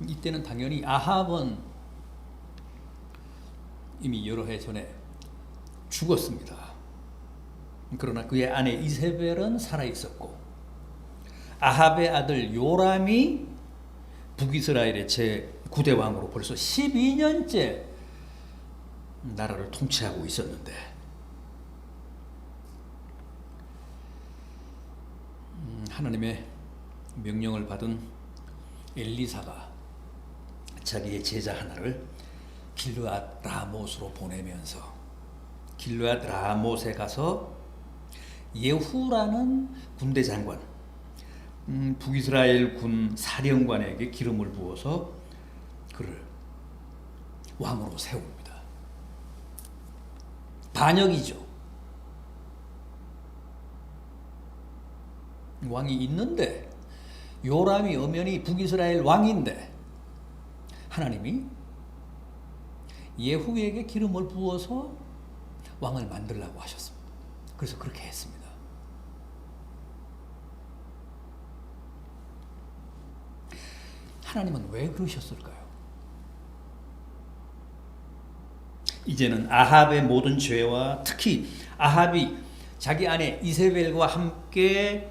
이때는 당연히 아합은 이미 여러 해 전에 죽었습니다. 그러나 그의 아내 이세벨은 살아 있었고, 아합의 아들 요람이 북이스라엘의 제9대 왕으로 벌써 12년째 나라를 통치하고 있었는데, 하나님의 명령을 받은 엘리사가 자기의 제자 하나를 길르앗 라못으로 보내면서 길르앗 라못에 가서 예후라는 군대 장관, 북이스라엘 군 사령관에게 기름을 부어서 그를 왕으로 세웁니다. 반역이죠. 왕이 있는데, 요람이 엄연히 북이스라엘 왕인데 하나님이 예후에게 기름을 부어서 왕을 만들라고 하셨습니다. 그래서 그렇게 했습니다. 하나님은 왜 그러셨을까요? 이제는 아합의 모든 죄와 특히 아합이 자기 아내 이세벨과 함께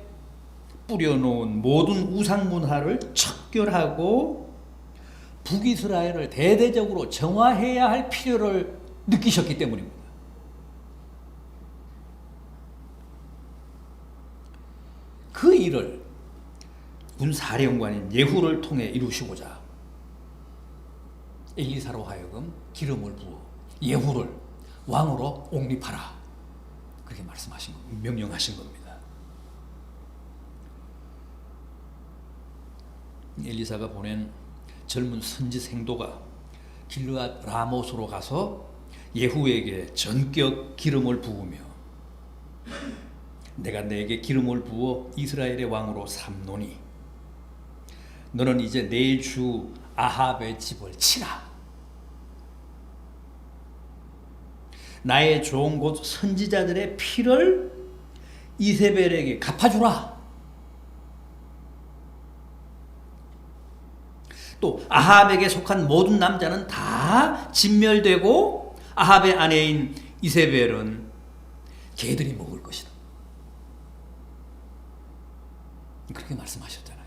뿌려놓은 모든 우상 문화를 척결하고 북이스라엘을 대대적으로 정화해야 할 필요를 느끼셨기 때문입니다. 그 일을 군사령관인 예후를 통해 이루시고자 엘리사로 하여금 기름을 부어 예후를 왕으로 옹립하라, 그렇게 말씀하신 겁니다. 명령하신 겁니다. 엘리사가 보낸 젊은 선지 생도가 길르앗 라못으로 가서 예후에게 전격 기름을 부으며, 내가 내게 기름을 부어 이스라엘의 왕으로 삼노니 너는 이제 내 주 아합의 집을 치라, 나의 종 곧 선지자들의 피를 이세벨에게 갚아주라, 또 아합에게 속한 모든 남자는 다 진멸되고 아합의 아내인 이세벨은 개들이 먹을 것이다, 그렇게 말씀하셨잖아요.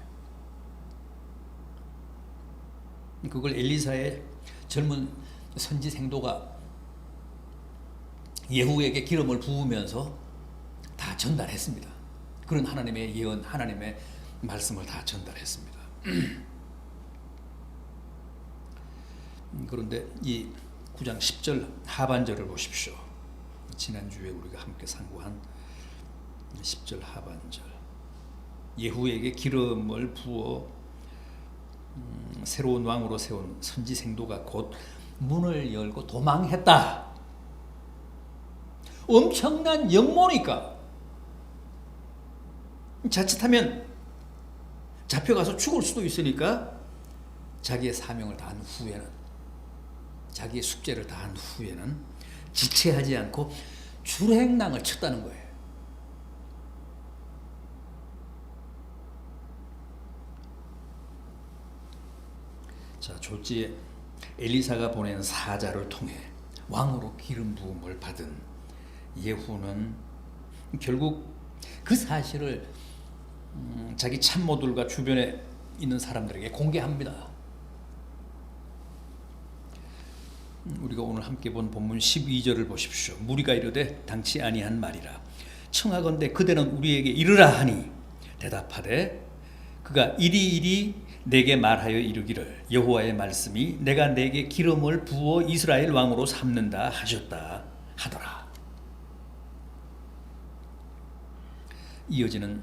그걸 엘리사의 젊은 선지 생도가 예후에게 기름을 부으면서 다 전달했습니다. 그런 하나님의 예언, 하나님의 말씀을 다 전달했습니다. 그런데 이 9장 10절 하반절을 보십시오. 지난주에 우리가 함께 상고한 10절 하반절. 예후에게 기름을 부어 새로운 왕으로 세운 선지 생도가 곧 문을 열고 도망했다. 엄청난 역모니까 자칫하면 잡혀가서 죽을 수도 있으니까 자기의 사명을 다한 후에는, 자기의 숙제를 다한 후에는 지체하지 않고 출행랑을 쳤다는 거예요. 자, 졸지에 엘리사가 보낸 사자를 통해 왕으로 기름 부음을 받은 예후는 결국 그 사실을 자기 참모들과 주변에 있는 사람들에게 공개합니다. 우리가 오늘 함께 본 본문 12절을 보십시오. 무리가 이르되 당치 아니한 말이라. 청하건대 그대는 우리에게 이르라 하니 대답하되 그가 이리 내게 말하여 이르기를 여호와의 말씀이 내가 내게 기름을 부어 이스라엘 왕으로 삼는다 하셨다 하더라. 이어지는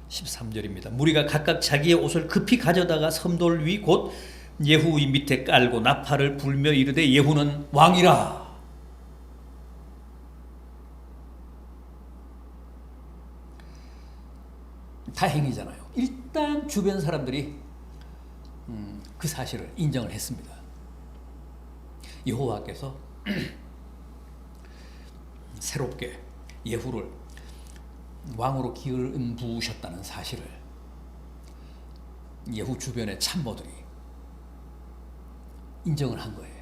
13절입니다. 무리가 각각 자기의 옷을 급히 가져다가 섬돌 위 곧 예후 밑에 깔고 나팔을 불며 이르되 예후는 왕이라. 다행이잖아요. 일단 주변 사람들이 그 사실을 인정을 했습니다. 여호와께서 새롭게 예후를 왕으로 기름 부으셨다는 사실을 예후 주변의 참모들이 인정을 한 거예요.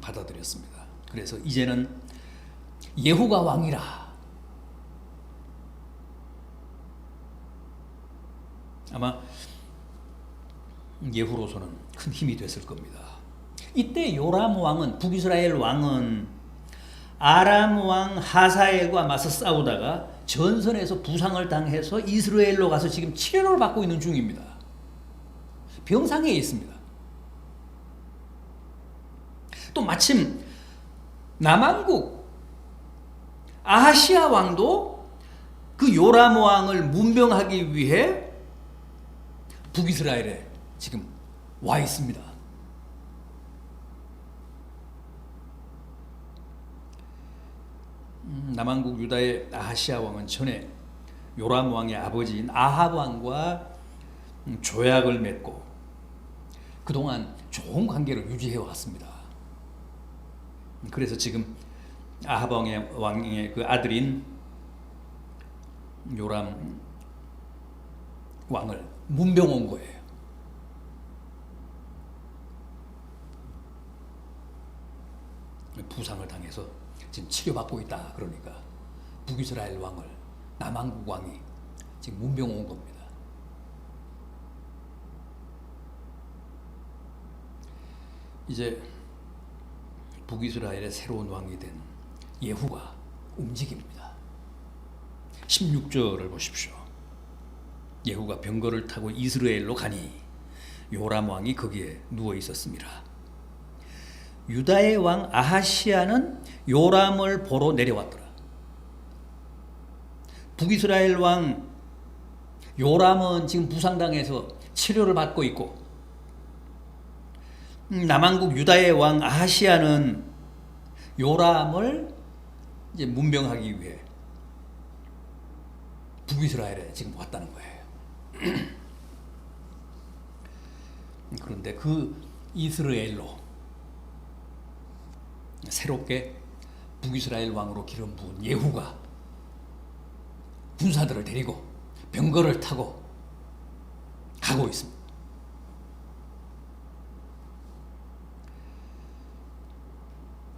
받아들였습니다. 그래서 이제는 예후가 왕이라. 아마 예후로서는 큰 힘이 됐을 겁니다. 이때 요람 왕은, 북이스라엘 왕은 아람 왕 하사엘과 맞서 싸우다가 전선에서 부상을 당해서 이스라엘로 가서 지금 치료를 받고 있는 중입니다. 병상에 있습니다. 또 마침 남왕국 아하시아 왕도 그 요람 왕을 문병하기 위해 북이스라엘에 지금 와 있습니다. 남왕국 유다의 아하시아 왕은 전에 요람 왕의 아버지인 아합 왕과 조약을 맺고 그동안 좋은 관계를 유지해 왔습니다. 그래서 지금 아합 왕의 그 아들인 요람 왕을 문병 온 거예요. 부상을 당해서 지금 치료받고 있다. 그러니까 북이스라엘 왕을 남왕국 왕이 지금 문병 온 겁니다. 이제 북이스라엘의 새로운 왕이 된 예후가 움직입니다. 16절을 보십시오. 예후가 병거를 타고 이스라엘로 가니 요람 왕이 거기에 누워 있었습니다. 유다의 왕 아하시아는 요람을 보러 내려왔더라. 북이스라엘 왕 요람은 지금 부상당해서 치료를 받고 있고, 남왕국 유다의 왕 아하시아는 요람을 이제 문병하기 위해 북이스라엘에 지금 왔다는 거예요. 그런데 그 이스라엘로 새롭게 북이스라엘 왕으로 기름 부은 예후가 군사들을 데리고 병거를 타고 가고 있습니다.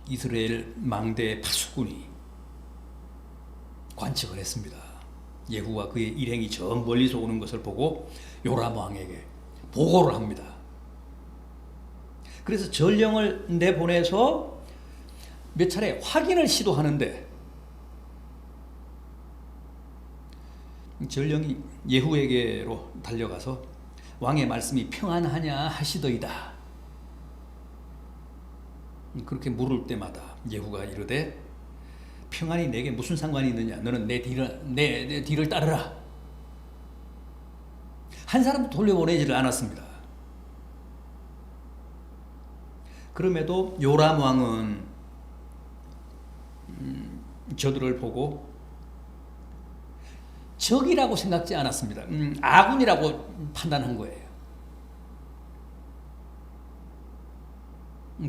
이스라엘 망대의 파수꾼이 관측을 했습니다. 예후가 그의 일행이 저 멀리서 오는 것을 보고 요람 왕에게 보고를 합니다. 그래서 전령을 내보내서 몇 차례 확인을 시도하는데 전령이 예후에게로 달려가서 왕의 말씀이 평안하냐 하시더이다. 그렇게 물을 때마다 예후가 이르되 평안이 내게 무슨 상관이 있느냐? 너는 내 뒤를 따르라. 한 사람도 돌려보내지를 않았습니다. 그럼에도 요람 왕은 저들을 보고 적이라고 생각지 않았습니다. 아군이라고 판단한 거예요.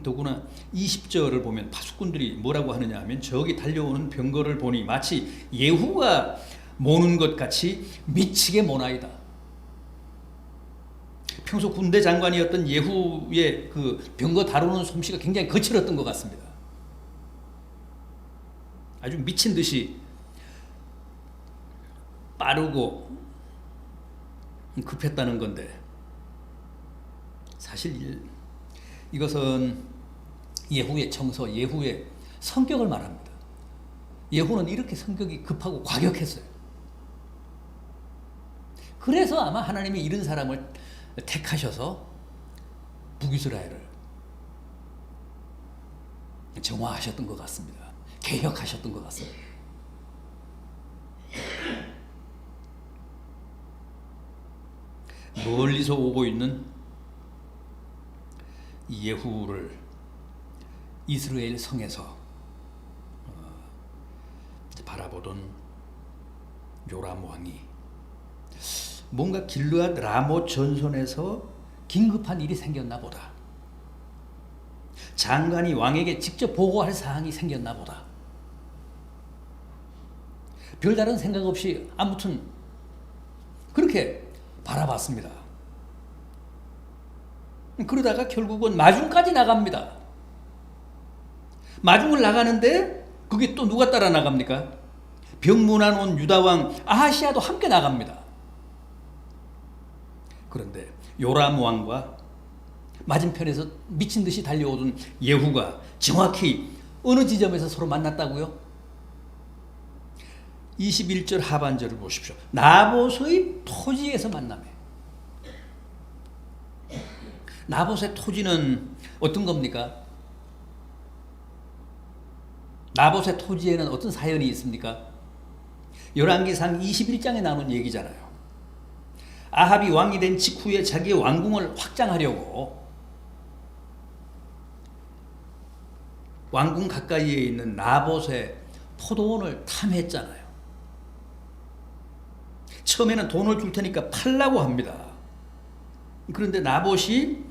더구나 20절을 보면 파수꾼들이 뭐라고 하느냐 하면 저기 달려오는 병거를 보니 마치 예후가 모는 것 같이 미치게 모나이다. 평소 군대 장관이었던 예후의 그 병거 다루는 솜씨가 굉장히 거칠었던 것 같습니다. 아주 미친 듯이 빠르고 급했다는 건데 사실 이것은 예후의 정서, 예후의 성격을 말합니다. 예후는 이렇게 성격이 급하고 과격했어요. 그래서 아마 하나님이 이런 사람을 택하셔서 북이스라엘을 정화하셨던 것 같습니다. 개혁하셨던 것 같습니다. 멀리서 오고 있는 예후를 이스라엘 성에서 바라보던 요람 왕이 뭔가 길르앗 라못 전선에서 긴급한 일이 생겼나 보다. 장관이 왕에게 직접 보고할 사항이 생겼나 보다. 별다른 생각 없이 아무튼 그렇게 바라봤습니다. 그러다가 결국은 마중까지 나갑니다. 마중을 나가는데 그게 또 누가 따라 나갑니까? 병문안 온 유다왕 아하시야도 함께 나갑니다. 그런데 요람 왕과 맞은편에서 미친 듯이 달려오던 예후가 정확히 어느 지점에서 서로 만났다고요? 21절 하반절을 보십시오. 나봇의 토지에서 만나매. 나봇의 토지는 어떤 겁니까? 나봇의 토지에는 어떤 사연이 있습니까? 열왕기상 21장에 나오는 얘기잖아요. 아합이 왕이 된 직후에 자기의 왕궁을 확장하려고 왕궁 가까이에 있는 나봇의 포도원을 탐했잖아요. 처음에는 돈을 줄 테니까 팔라고 합니다. 그런데 나봇이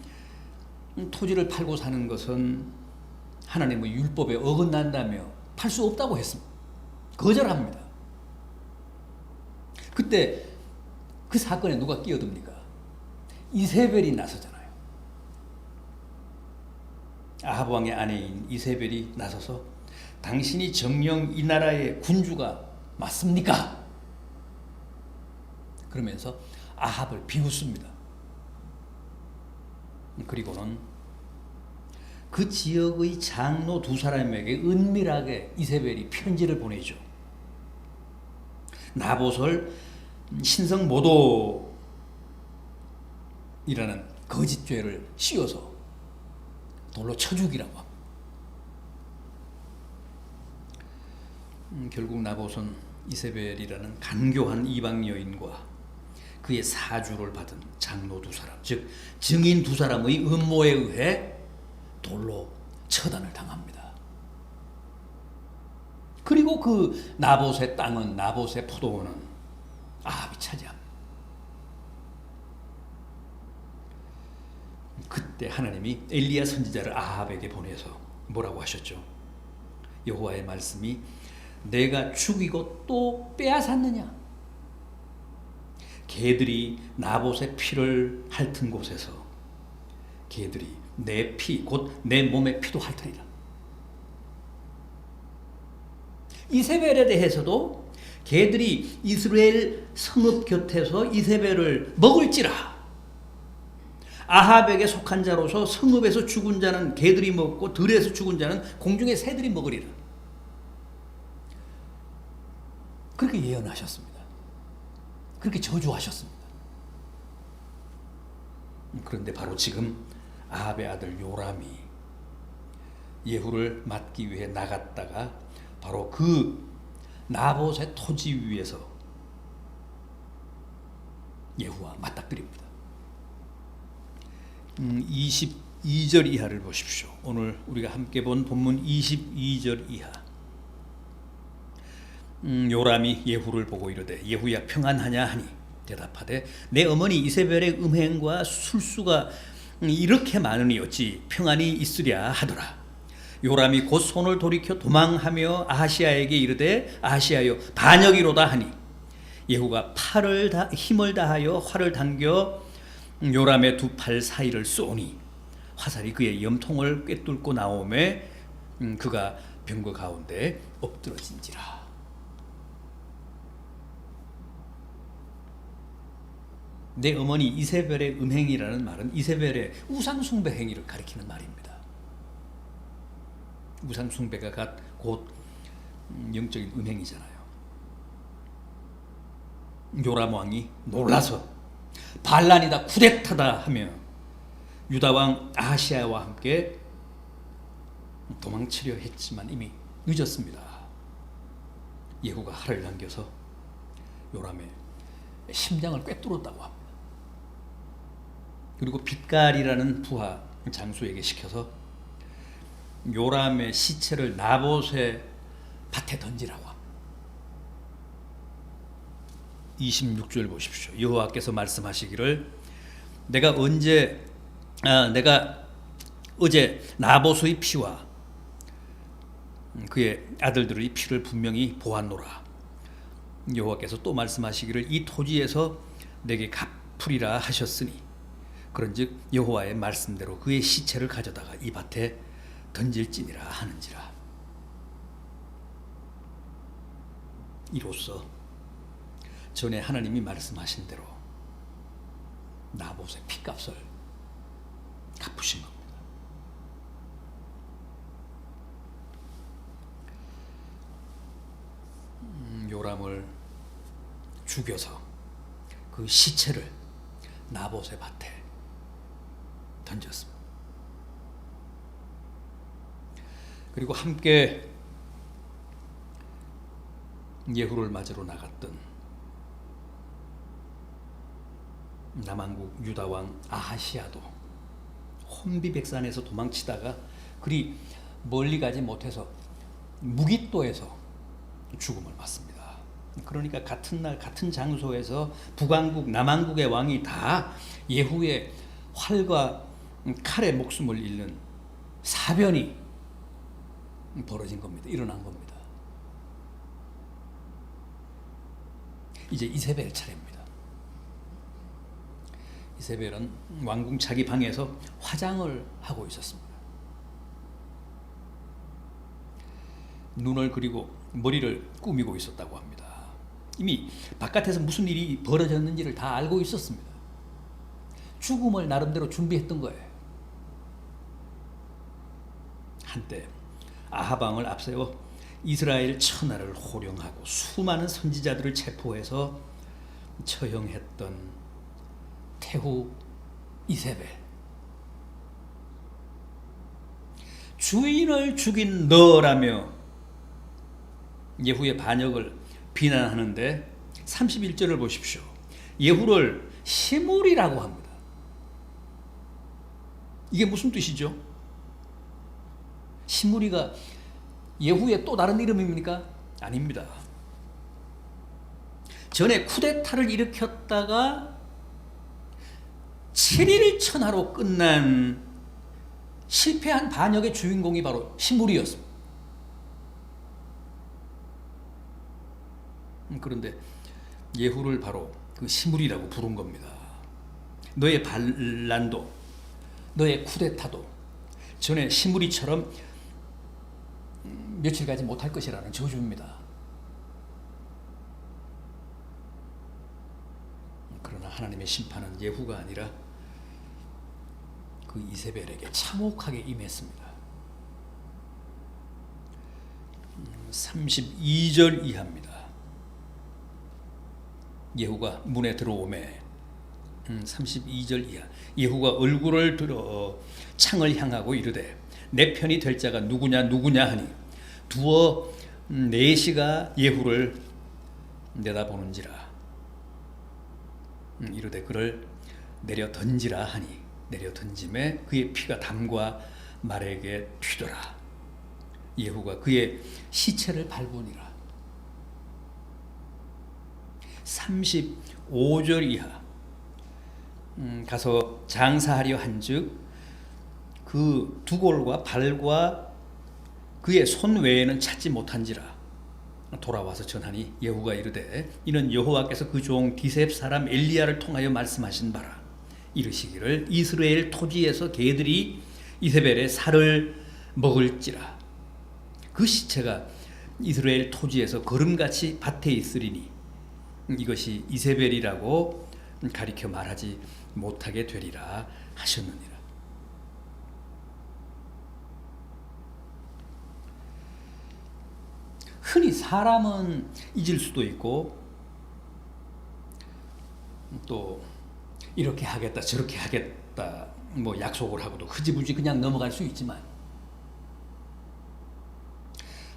토지를 팔고 사는 것은 하나님의 율법에 어긋난다며 팔 수 없다고 했습니다. 거절합니다. 그때 그 사건에 누가 끼어듭니까? 이세벨이 나서잖아요. 아합 왕의 아내인 이세벨이 나서서 당신이 정녕 이 나라의 군주가 맞습니까? 그러면서 아합을 비웃습니다. 그리고는 그 지역의 장로 두 사람에게 은밀하게 이세벨이 편지를 보내죠. 나봇을 신성 모독이라는 거짓 죄를 씌워서 돌로 쳐 죽이라고 합니다. 결국 나봇은 이세벨이라는 간교한 이방 여인과 그의 사주를 받은 장로 두 사람, 즉 증인 두 사람의 음모에 의해 돌로 처단을 당합니다. 그리고 그 나봇의 땅은, 나봇의 포도원은 아합이 차지합니다. 그때 하나님이 엘리야 선지자를 아합에게 보내서 뭐라고 하셨죠? 여호와의 말씀이 내가 죽이고 또 빼앗았느냐? 개들이 나봇의 피를 핥은 곳에서 개들이 내 피, 곧 내 몸의 피도 핥으리라. 이세벨에 대해서도 개들이 이스라엘 성읍 곁에서 이세벨을 먹을지라. 아합에게 속한 자로서 성읍에서 죽은 자는 개들이 먹고 들에서 죽은 자는 공중의 새들이 먹으리라. 그렇게 예언하셨습니다. 그렇게 저주하셨습니다. 그런데 바로 지금 아합의 아들 요람이 예후를 맞기 위해 나갔다가 바로 그 나봇의 토지 위에서 예후와 맞닥뜨립니다. 22절 이하를 보십시오. 오늘 우리가 함께 본 본문 22절 이하. 요람이 예후를 보고 이르되 예후야 평안하냐 하니 대답하되 내 어머니 이세벨의 음행과 술수가 이렇게 많으니 어찌 평안이 있으랴 하더라. 요람이 곧 손을 돌이켜 도망하며 아하시야에게 이르되 아하시야여 반역이로다 하니 예후가 힘을 다하여 활을 당겨 요람의 두 팔 사이를 쏘니 화살이 그의 염통을 꿰뚫고 나오매 그가 병거 가운데 엎드러진지라. 내 어머니 이세벨의 음행이라는 말은 이세벨의 우상숭배 행위를 가리키는 말입니다. 우상숭배가 곧 영적인 음행이잖아요. 요람 왕이 놀라서 반란이다, 쿠데타다 하며 유다왕 아하시야와 함께 도망치려 했지만 이미 늦었습니다. 예후가 활을 당겨서 요람의 심장을 꿰뚫었다고 합니다. 그리고 빛깔이라는 부하 장수에게 시켜서 요람의 시체를 나봇의 밭에 던지라고 합니다. 26절 보십시오. 여호와께서 말씀하시기를 내가 어제 나봇의 피와 그의 아들들의 피를 분명히 보았노라. 여호와께서 또 말씀하시기를 이 토지에서 내게 갚으리라 하셨으니 그런즉 여호와의 말씀대로 그의 시체를 가져다가 이 밭에 던질지니라 하는지라. 이로써 전에 하나님이 말씀하신 대로 나봇의 피값을 갚으신 겁니다. 요람을 죽여서 그 시체를 나봇의 밭에 던졌습니다. 그리고 함께 예후를 맞으러 나갔던 남왕국 유다왕 아하시아도 혼비백산에서 도망치다가 그리 멀리 가지 못해서 무깃도에서 죽음을 맞습니다. 그러니까 같은 날 같은 장소에서 북왕국 남왕국의 왕이 다 예후의 활과 칼에 목숨을 잃는 사변이 벌어진 겁니다. 일어난 겁니다. 이제 이세벨 차례입니다. 이세벨은 왕궁 자기 방에서 화장을 하고 있었습니다. 눈을 그리고 머리를 꾸미고 있었다고 합니다. 이미 바깥에서 무슨 일이 벌어졌는지를 다 알고 있었습니다. 죽음을 나름대로 준비했던 거예요. 한때 아합 왕을 앞세워 이스라엘 천하를 호령하고 수많은 선지자들을 체포해서 처형했던 태후 이세벨. 주인을 죽인 너라며 예후의 반역을 비난하는데 31절을 보십시오. 예후를 시므리라고 합니다. 이게 무슨 뜻이죠? 시므리가 예후의 또 다른 이름입니까? 아닙니다. 전에 쿠데타를 일으켰다가 7일 천하로 끝난 실패한 반역의 주인공이 바로 시므리였습니다. 그런데 예후를 바로 그 시므리라고 부른 겁니다. 너의 반란도 너의 쿠데타도 전에 시므리처럼 며칠 가지 못할 것이라는 저주입니다. 그러나 하나님의 심판은 예후가 아니라 그 이세벨에게 참혹하게 임했습니다. 32절 이하입니다. 예후가 문에 들어오매 32절 이하. 예후가 얼굴을 들어 창을 향하고 이르되 내 편이 될 자가 누구냐 하니 두어 넷이가 예후를 내다보는지라. 이르되 그를 내려 던지라 하니 내려 던짐에 그의 피가 담과 말에게 튀더라. 예후가 그의 시체를 밟으니라. 35절 이하. 가서 장사하려 한즉 그 두골과 발과 그의 손 외에는 찾지 못한지라. 돌아와서 전하니 예후가 이르되 이는 여호와께서 그 종 디셉 사람 엘리야를 통하여 말씀하신 바라. 이르시기를 이스라엘 토지에서 개들이 이세벨의 살을 먹을지라. 그 시체가 이스라엘 토지에서 거름같이 밭에 있으리니 이것이 이세벨이라고 가리켜 말하지 못하게 되리라 하셨느니라. 흔히 사람은 잊을 수도 있고 또 이렇게 하겠다 저렇게 하겠다 뭐 약속을 하고도 흐지부지 그냥 넘어갈 수 있지만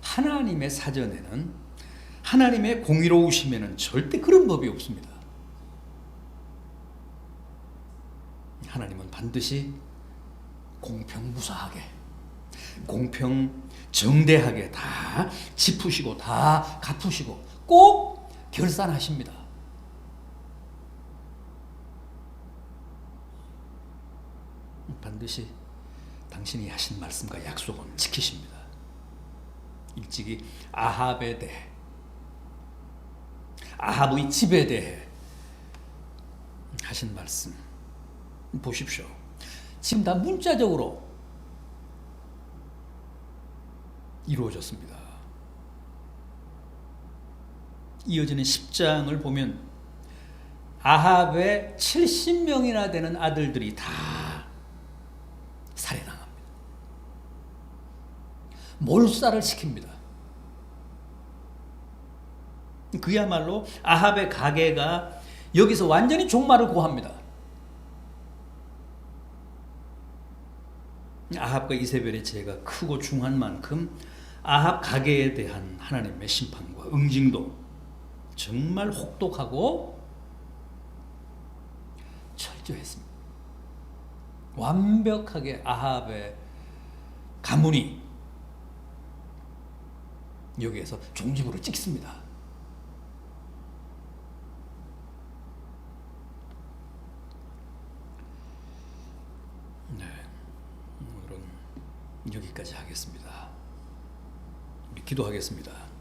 하나님의 사전에는 하나님의 공의로우심에는 절대 그런 법이 없습니다. 하나님은 반드시 공평무사하게 공평정대하게 다 짚으시고 다 갚으시고 꼭 결산하십니다. 반드시 당신이 하신 말씀과 약속은 지키십니다. 일찍이 아합에 대해 아합의 집에 대해 하신 말씀 보십시오. 지금 다 문자적으로 이루어졌습니다. 이어지는 10장을 보면 아합의 70명이나 되는 아들들이 다 살해당합니다. 몰살을 시킵니다. 그야말로 아합의 가계가 여기서 완전히 종말을 고합니다. 아합과 이세벨의 죄가 크고 중한 만큼 아합 가계에 대한 하나님의 심판과 응징도 정말 혹독하고 철저했습니다. 완벽하게 아합의 가문이 여기에서 종집으로 찍습니다. 네, 오늘은 여기까지 하겠습니다. 우리 기도하겠습니다.